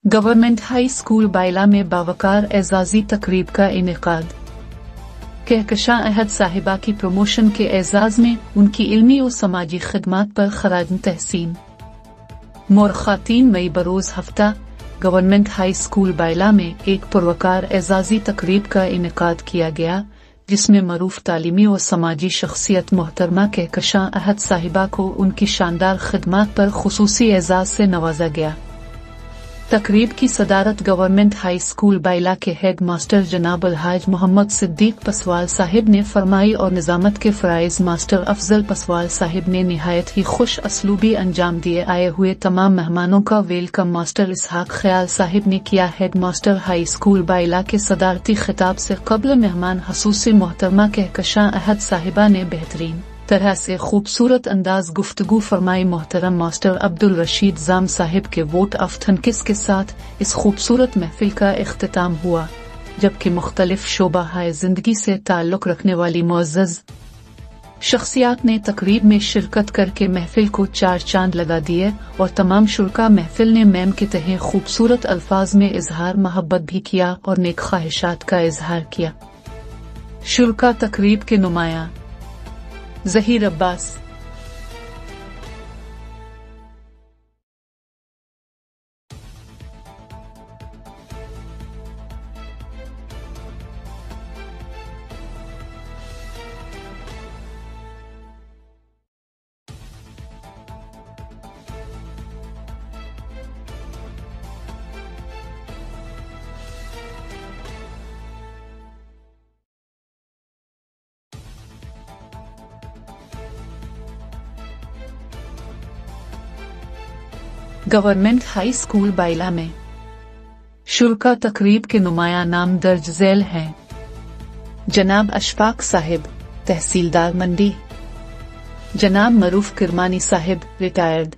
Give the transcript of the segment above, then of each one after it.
Government high school Bayla में बावकार एजाजी तकरीब का इनेकाद। कहकशां अहद साहिबा की प्रमोशन के एजाज में उनकी इल्मी और समाजी खिदमात पर खराज तहसीन। मोर खातीन मई बरोज हफ्ता गवर्नमेंट हाई स्कूल बायला में एक पुरवकार एजाजी तकरीब का इनेकाद किया गया, जिसमें मरूफ तालीमी और समाजी शख्सियत मोहतरमा कहकशां अहद साहिबा को उनकी शानदार खिदमात पर खुसूसी एजाज से नवाजा गया। तकरीब की सदारत गवर्नमेंट हाई स्कूल बायला के हेड मास्टर जनाब अलहाज मोहम्मद सिद्दीक पसवाल साहिब ने फरमाई और निजामत के फराइज मास्टर अफजल पसवाल साहिब ने निहायत ही खुश असलूबी अंजाम दिए। आए हुए तमाम मेहमानों का वेलकम मास्टर इसहाक ख्याल साहिब ने किया। Head master high school Bayla के सदारती खिताब से कबल मेहमान हसूसी मोहतरमा कहकशां अहद साहिबा ने बेहतरीन तरह से खूबसूरत अंदाज गुफ्तगू फरमाई। मोहतरम मास्टर अब्दुल रशीद जाम साहिब के वोट ऑफ थैंक्स के साथ इस खूबसूरत महफिल का इख्तिताम हुआ, जबकि मुख्तलिफ शोबा हाय जिंदगी से ताल्लुक रखने वाली मुअज़्ज़ज़ शख्सियात ने तकरीब में शिरकत करके महफिल को चार चांद लगा दिए और तमाम शुरका महफिल ने मैम के तहे खूबसूरत अल्फाज में इजहार मोहब्बत भी किया और नेक ख्वाहिशात का इजहार किया। शुरका तकरीब के नुमाया Zaheer Abbas. Government high school Bayla में शुरका तकरीब के नुमाया नाम दर्ज झैल हैं। जनाब अशफाक साहिब तहसीलदार मंडी, जनाब मरूफ किरमानी साहिब रिटायर्ड,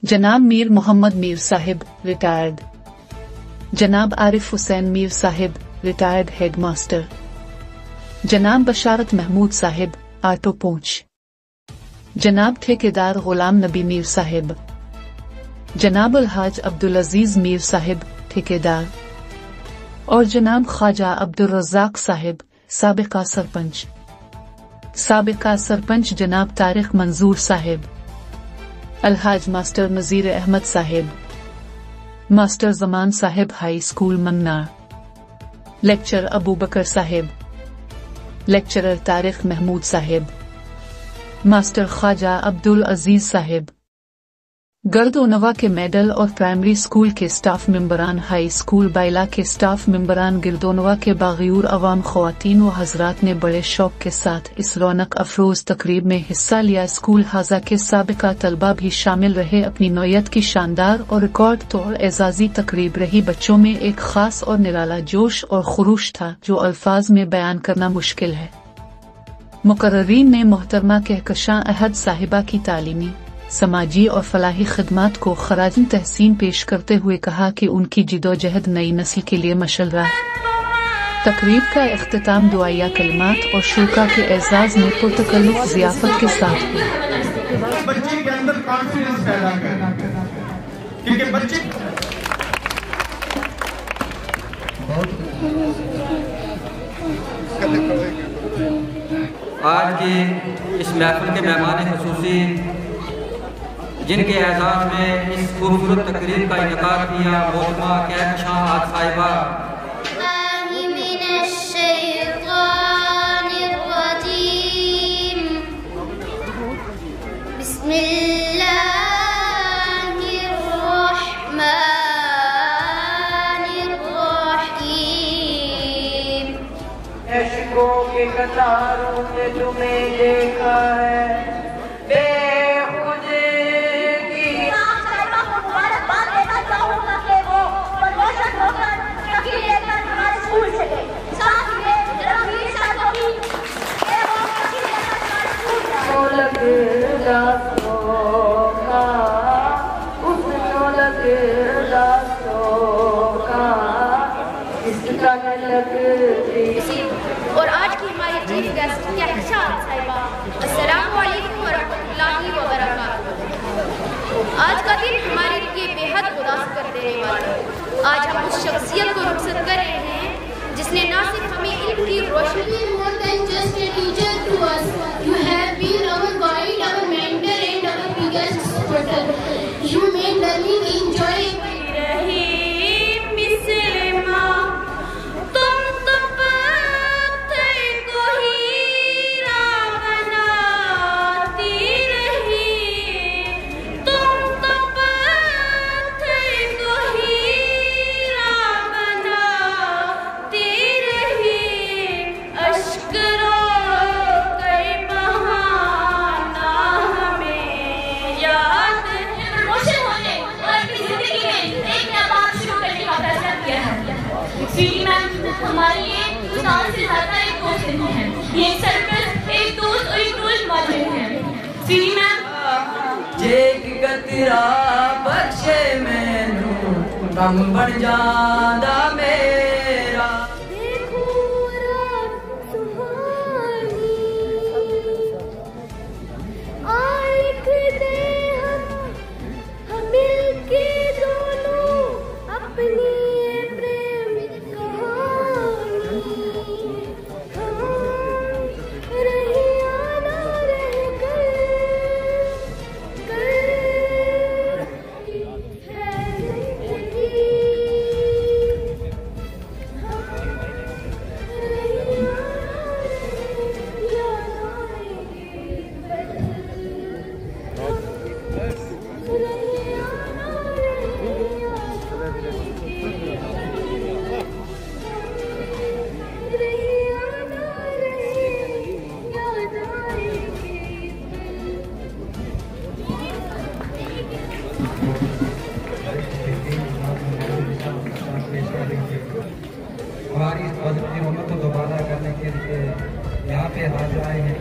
जनाब मीर मोहम्मद मीर साहिब रिटायर्ड, जनाब Arif Hussain Mir Sahib retired head master, जनाब बशारत महमूद साहिब आटो पूंछ, जनाब ठेकेदार गुलाम नबी मीर साहिब, जनाब अलहाज अब्दुल अजीज मीर साहिब ठेकेदार और जनाब ख्वाजा अब्दुल रज़ाक साहिब साबिका सरपंच। साबिका सरपंच जनाब तारिक मंजूर साहिब, अलहाज master Nazir Ahmad Sahib, master Zaman Sahib high school Mangnar, lecture Abu Bakar Sahib, lecturer Tariq Mahmood Sahib, master Khwaja Abdul Aziz Sahib, गर्दोनवा के मेडल और प्राइमरी स्कूल के स्टाफ मेंबरान, हाई स्कूल बायला के स्टाफ मेंबरान, गिरदोनवा के बाग़यूर अवाम ख़वातीन व हज़रात ने बड़े शौक के साथ इस रौनक अफरोज तकरीब में हिस्सा लिया। स्कूल हाजा के साबिका तलबा भी शामिल रहे। अपनी नौयत की शानदार और रिकॉर्ड तौर एजाजी तकरीब रही। बच्चों में एक खास और निराला जोश और खुरूश था जो अल्फाज में बयान करना मुश्किल है। मुकर्ररीन ने मोहतरमा कहकशां अहद साहिबा की तालीमी, समाजी और फलाही खिदमात को खराज तहसीन पेश करते हुए कहा कि उनकी जिदोजहद नई नस्ल के लिए मशअल्ला है। तकरीब का इख्तिताम दुआया कलिमात और शुरका के एजाज में पुरतकल्लुफ़ ज़ियाफ़त के साथ हुआ। बच्चे के अंदर कॉन्फिडेंस पैदा करना, क्योंकि बच्चे आज की इस महफिल के मेहमान खुसूसी जिनके एजाज में इस खूबसूरत तकरीब का इनेकाद किया, मोहतरमा कहकशां अहद साहिबा इश्कों के कतारों में तुम्हें देखा है, और आज की हमारी चीफ गेस्ट कहकशां साहिबा। अस्सलामु अलैकुम वरहमतुल्लाहि वबरकातुहू। आज का दिन हमारे लिए बेहद उदास कर देने वाला है। आज हम उस शख्सियत को रुखसत कर रहे हैं जिसने न सिर्फ हमें इल्म की रोशनी हमारे लिए साल से ज्यादा एक दोस्त नहीं है। ये एक सर्कस, एक दोस्त और एक रोज मॉडल है। सीरी मैम जेक गतरा बख्शे मैनू कम बन जादा मेरा हमारी इस पॉजिटिव उम्र को दोबारा करने के लिए यहाँ पे हाजिर आए हैं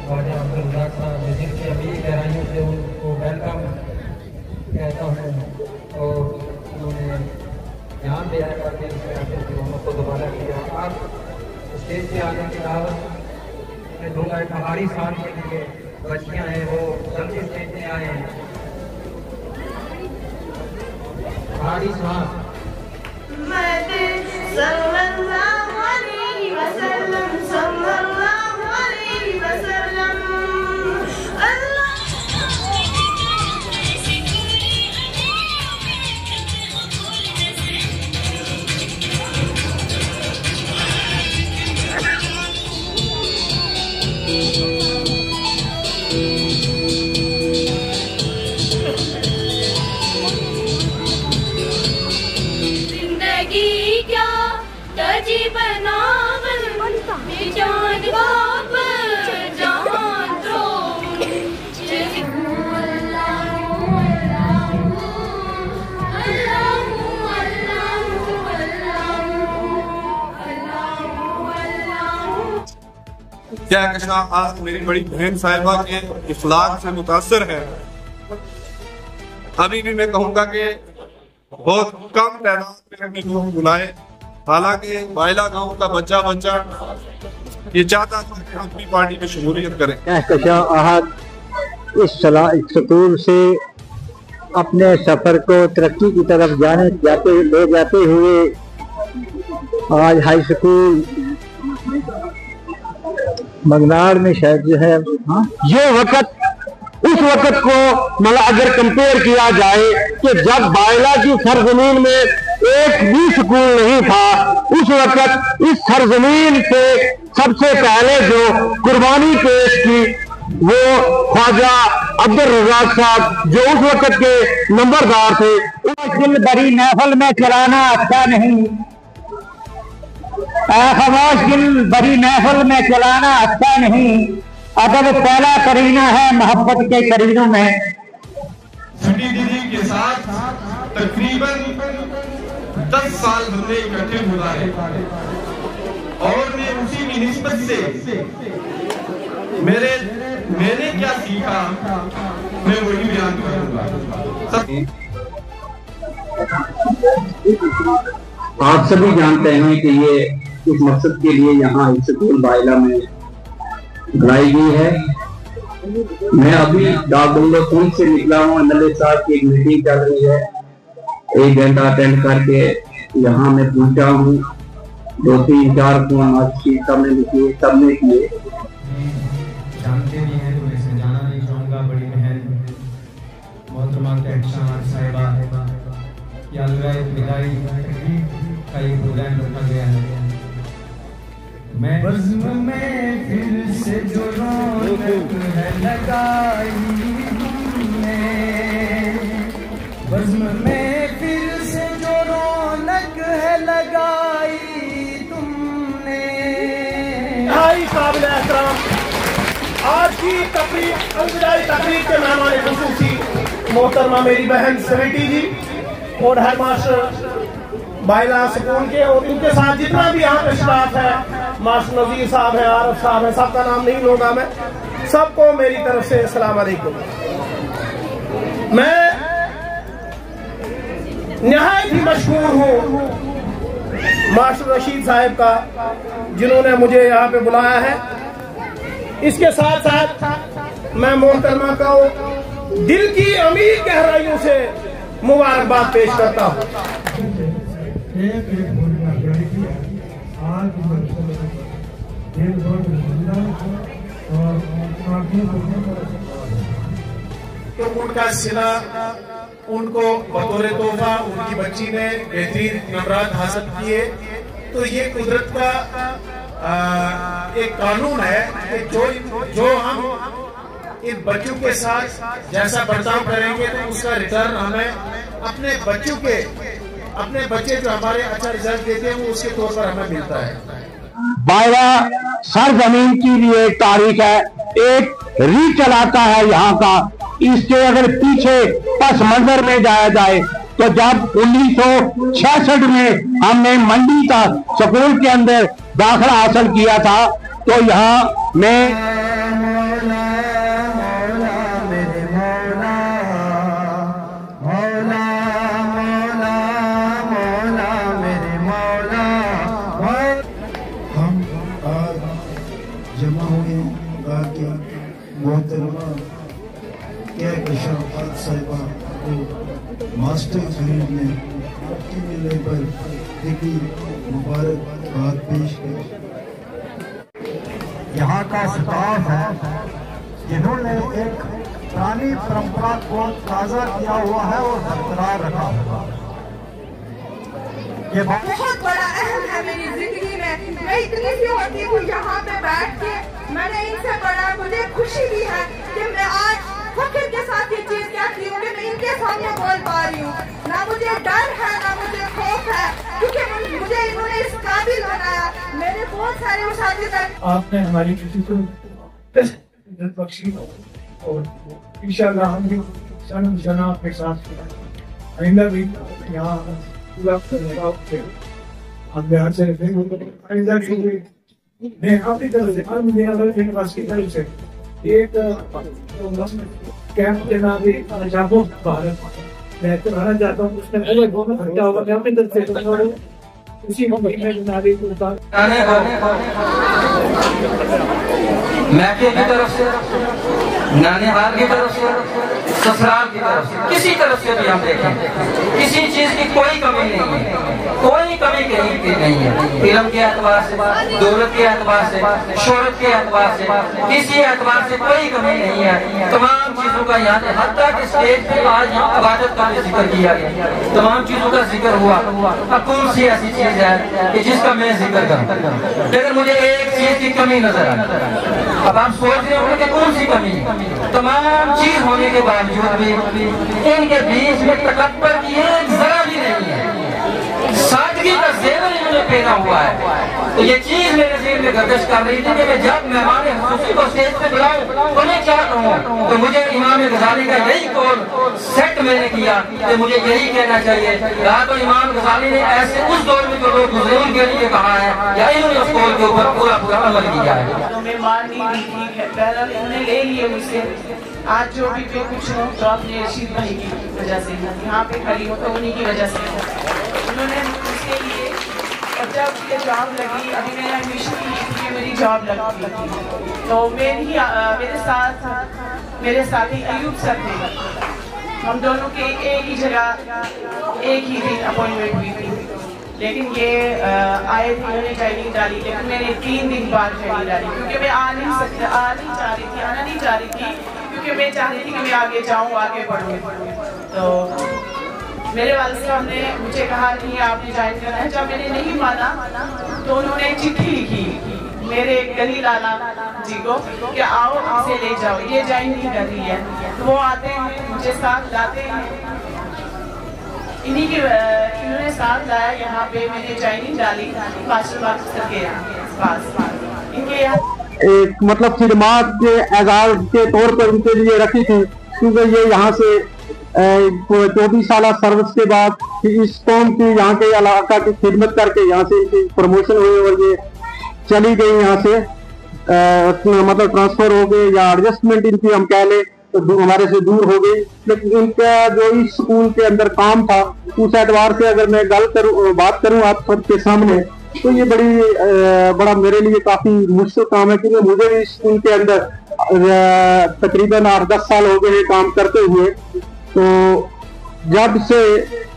ख्वाजा अब्दुल रज़ाक साहब, जिनकी अभी गहराइयों से उनको वेलकम कहता हूँ। और उन्होंने यहाँ पे आकर के इस उम्र को दोबारा किया। आज स्टेज पे आने के दावत में दूंगा। एक हमारी शान के लिए बच्चियाँ हैं, वो जल्दी स्टेज पे आए हैं। हमारी शान सल्लल्लाहु अलैहि वसल्लम, सल्लल्लाहु अलैहि वसल्लम। क्या कहना, आज मेरी बड़ी बहन साहिबा के इखलाक से मुतासर है। अभी भी मैं कहूँगा कि बहुत कम तादाद में लोग बुलाए, हालांकि बाइला गांव का बच्चा ये चाहता था कि हम भी पार्टी में शमूलियत करें। इस स्कूल से अपने सफर को तरक्की की तरफ ले जाते हुए आज हाई स्कूल मगनार में शायद जो है ये वक्त उस वक्त को मतलब अगर कंपेयर किया जाए कि जब बाइला की सरजमीन में एक भी स्कूल नहीं था, उस वक्त इस सरजमीन पे सबसे पहले जो कुर्बानी पेश की वो ख्वाजा अब्दुल रज़ाक साहब, जो उस वक्त के नंबरदार थे। दिल बड़ी महफिल में चलाना अच्छा नहीं, खामोश दिल बड़ी महफिल में चलाना अच्छा नहीं। अदब पहला करीना है मोहब्बत के करीनों में। छठी दीदी के साथ तकरीबन 10 साल हमने इकट्ठे गुजारे और मैं उसी की निस्बत से मैंने क्या सीखा मैं वही बयान करूंगा। आप सभी जानते हैं कि ये इस मकसद के लिए यहाँ स्कूल बाइला में बनाई गई है। मैं अभी दागुल्लों से निकला हूँ, एमएलए साहब की एक मीटिंग चल रही है 1 घंटा अटेंड करके यहाँ मैं पहुंचा हूँ। 2-3-4 फोन मास्टर सबने लिखे, सबने किए। जानते भी हैं तो वैसे जाना नहीं चाहूँगा। बड़ी बहन मोहतरमा कहशान साहिबा या विदाई का ये प्रोग्राम रखा गया है। मैं बज़्म में फिर से जो रौनक है लगाई तुमने, बज़्म में फिर से जो रौनक है लगाई तुमने। हाई काबिल एहतराम आज की तकरीब अलविदाई तकरीब के मेहमान खुसूसी मोहतरमा मेरी बहन स्वीटी जी और हेड मास्टर बाइला सुकून के, और इनके साथ जितना भी यहाँ पे स्टाफ है, मास्टर नजीर साहब है, आरफ साहब है, सबका नाम नहीं लूंगा मैं। सबको मेरी तरफ से अस्सलाम वालेकुम। मैं निहायत ही मशहूर हूँ मास्टर रशीद साहब का, जिन्होंने मुझे यहाँ पे बुलाया है। इसके साथ साथ मैं मोहतरमा का दिल की अमीर गहराइयों से मुबारकबाद पेश करता हूँ। तो उनका सिला उनको बतौर तोहफा उनकी बच्ची ने बेहतरीन नंबरात हासिल किए। तो ये कुदरत का एक कानून है कि जो हम इन बच्चों के साथ जैसा बर्ताव करेंगे तो उसका रिटर्न हमें अपने बच्चे जो हमारे अच्छा रिजल्ट देते हैं वो उसके तौर पर हमें मिलता है। बायला सरजमीन की भी एक तारीख है, एक री चलाता है यहाँ का। इसके अगर पीछे पस मंजर में जाया जाए तो जब 1966 में हमने मंडी का स्कूल के अंदर दाखिला हासिल किया था तो यहाँ मैं जमा हुए बाकी मोहतरमा साहिबा को मास्टर ग्रेड में मिलने पर डिग्री मुबारकबाद पेश की। यहाँ का स्टाफ है जिन्होंने एक पुरानी परंपरा को ताज़ा किया हुआ है और बरकरार रखा हुआ है। ये बहुत बड़ा अहम है मेरी जिंदगी में। मैं इतनी सी होती हूँ यहाँ पे बैठ के, मैंने इनसे पढ़ा, मुझे खुशी भी है कि मैं आज फख्र के साथ ये चीज कहती हूँ कि मैं इनके सामने बोल पा रही हूँ। ना मुझे डर है ना मुझे खौफ है, क्योंकि मुझे इन्होंने इस काबिल बनाया। मेरे बहुत सारे उस्ताद आपने हमारी किसी को इज्जत बख्शी और इंशाअल्लाह हम भी सन जनाब के साथ आइंदा भी यहाँ पूरा करने का हम बिहार से आइंदा भी मैं आपकी तरफ से यूनिवर्सिटी की तरफ से एक कैंप के नाम भी जागो भारत मैं कराना चाहता हूँ। उसमें पहले बहुत खर्चा होगा, मैं अपनी तरफ से उसी में नारी को मैके की तरफ से, नानिहाल की तरफ से, ससुराल की तरफ से, किसी तरफ से भी हम देखें किसी चीज की कोई कमी नहीं है, कोई कमी कहीं की नहीं है। इल्म के एतबार से, दौलत के एतबार से, शोहरत के एतबार से, किसी एतबार से कोई कमी नहीं है। तमाम चीजों का यहाँ हत्ता के स्टेज पे आज यहाँ इबादत का भी जिक्र किया गया, तमाम चीजों का जिक्र हुआ। अब कौन सी ऐसी चीज है कि जिसका मैं जिक्र करूँ? लेकिन मुझे एक चीज की कमी नजर आई। अब आप सोच रहे होंगे कि कौन सी कमी है? तमाम चीज होने के बावजूद भी इनके बीच में तकब्बर की एक जरा भी नहीं है, सादगी का ज़ेवर इन्होंने पहना हुआ है। तो ये चीज मेरे ज़हन में गर्दिश कर रही थी कि मैं जब मेहमान खुसूसी को स्टेज पे बुलाऊं तो मैं क्या कहूँ? तो मुझे इमाम गजाली का यही कौल सेट मैंने किया कि मुझे यही कहना चाहिए। या तो इमाम गजाली ने ऐसे उस दौर में जो लोग गुजरे उनके लिए कहा है या इन्होंने उस कौल के ऊपर पूरा पूरा अमल किया है। तो मैं मान नहीं थी, पहला उन्होंने ले लिए मुझसे। आज जो भी जो कुछ हो तो अपने रशीद भाई की वजह से यहाँ पे खड़ी हो, तो उन्हीं की वजह से उन्होंने मुझसे लिए। और जब ये जॉब लगी, अभी मैंने एडमिशन की थी, मेरी जॉब लगी थी, तो मेरे साथी अयूब सर थे, हम दोनों के एक ही जगह एक ही दिन अपॉइंटमेंट हुई थी, लेकिन ये आए थे, उन्होंने ज्वाइनिंग डाली, लेकिन मैंने 3 दिन बाद ज्वाइनिंग डाली क्योंकि मैं आना नहीं चाह रही थी, क्योंकि मैं चाह रही थी कि मैं आगे जाऊँ, आगे बढ़ूँ। तो मेरे वाले साहब ने मुझे कहा कि आपने ज्वाइन करना है। जब मैंने नहीं माना तो उन्होंने चिट्ठी लिखी मेरे गली लाला जी को कि आओ इसे ले जाओ, ये ज्वाइन नहीं कर रही है। तो वो आते हैं, मुझे साथ लाते हैं, इन्हीं के इन्होंने साथ लाया। यहाँ पे मैंने ज्वाइनिंग डाली मास्टर मास्टर के पास, इनके यहाँ एक मतलब खिदमात के एजाज के तौर पर उनके लिए रखी थी, क्योंकि ये यहाँ से 24 साल सर्विस के बाद इस कौम की, यहाँ के इलाका की खिदमत करके यहाँ से इनकी प्रमोशन हुई और ये चली गई यहाँ से, मतलब ट्रांसफर हो गए या एडजस्टमेंट इनकी हम कह ले तो हमारे से दूर हो गई। लेकिन इनका जो इस स्कूल के अंदर काम था, उस एतबार से अगर मैं बात करूं आप सबके सामने, तो ये बड़ा मेरे लिए काफी मुश्किल काम है, क्योंकि मुझे भी इस स्कूल के अंदर तकरीबन 8-10 साल हो गए काम करते हुए। तो जब से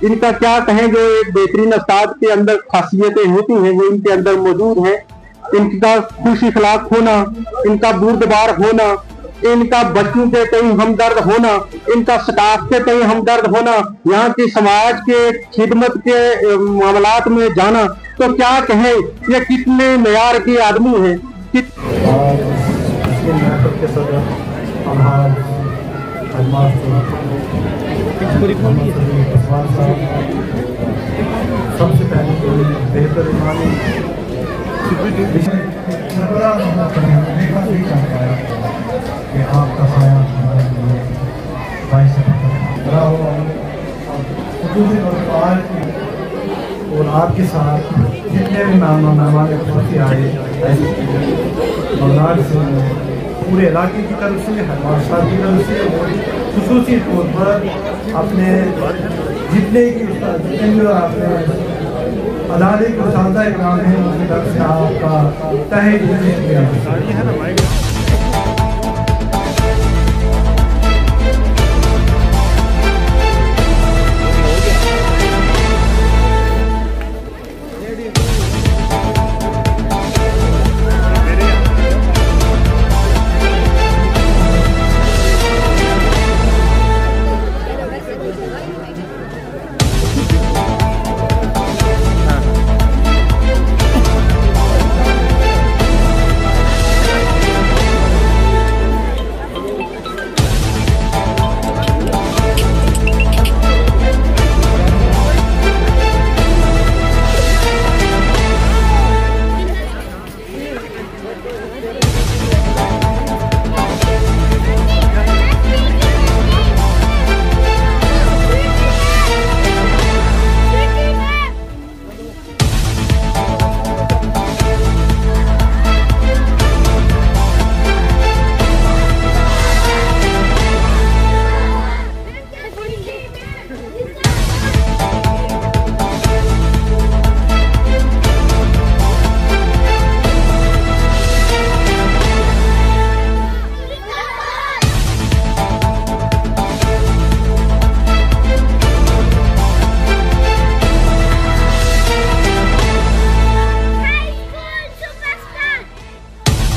इनका क्या कहें, जो एक बेहतरीन उस्ताद के अंदर खासियतें होती हैं वो इनके अंदर मौजूद हैं। इनका खुश इखलाक होना, इनका बुर्दबार होना, इनका बच्चों के कहीं हमदर्द होना, इनका स्टाफ के कहीं हमदर्द होना, यहाँ की समाज के खिदमत के मामलात में जाना, तो क्या कहें ये कितने मेयार के आदमी हैं। सबसे पहले तो बेहतर इमानी कि आपका साया हमारे लिए बाइस रहा हो और आपके साथ जितने भी मेहमान आए मौलाद से, पूरे इलाके की तरफ से, हमारे साथ की तरफ से, और खुसूसी तौर पर अपने जितने भी आपने अदालत को सादा इकराम है, उनकी तरफ से आपका तहे दिल से